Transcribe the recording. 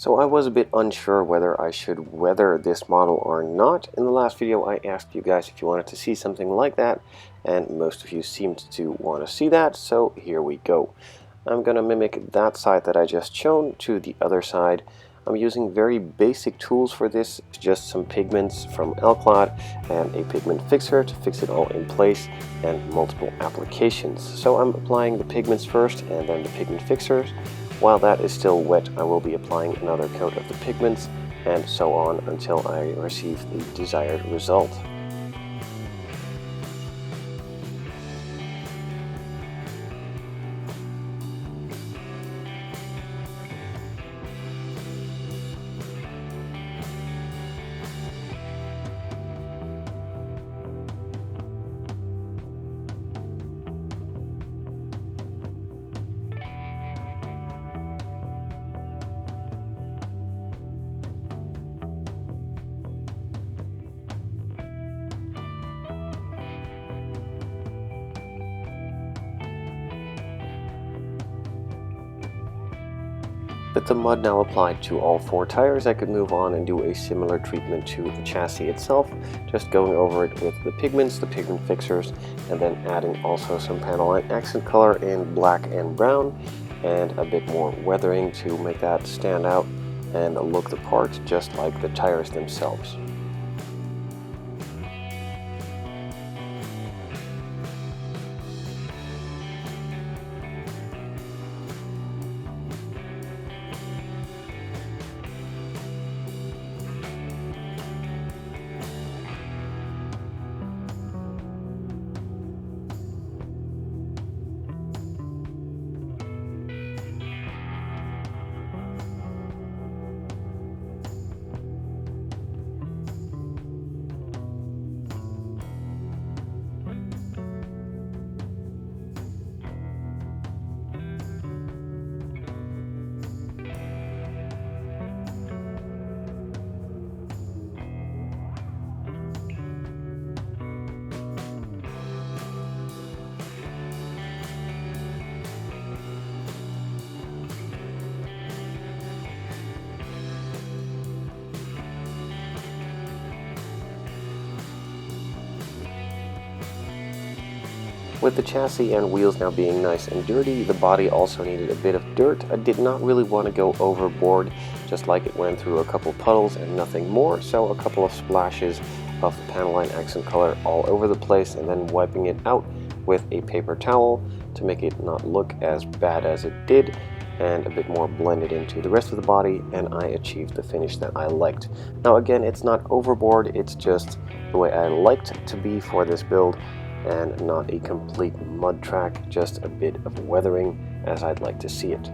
So I was a bit unsure whether I should weather this model or not. In the last video I asked you guys if you wanted to see something like that, and most of you seemed to want to see that, so here we go. I'm going to mimic that side that I just shown to the other side. I'm using very basic tools for this, just some pigments from Alclad and a pigment fixer to fix it all in place, and multiple applications. So I'm applying the pigments first and then the pigment fixers. While that is still wet, I will be applying another coat of the pigments, and so on until I receive the desired result. With the mud now applied to all four tires, I could move on and do a similar treatment to the chassis itself, just going over it with the pigments, the pigment fixers, and then adding also some Panelline accent color in black and brown, and a bit more weathering to make that stand out and look the part just like the tires themselves. With the chassis and wheels now being nice and dirty, the body also needed a bit of dirt. I did not really want to go overboard, just like it went through a couple puddles and nothing more, so a couple of splashes of the Panelline accent color all over the place, and then wiping it out with a paper towel to make it not look as bad as it did, and a bit more blended into the rest of the body, and I achieved the finish that I liked. Now again, it's not overboard, it's just the way I liked it to be for this build, and not a complete mud track, just a bit of weathering as I'd like to see it.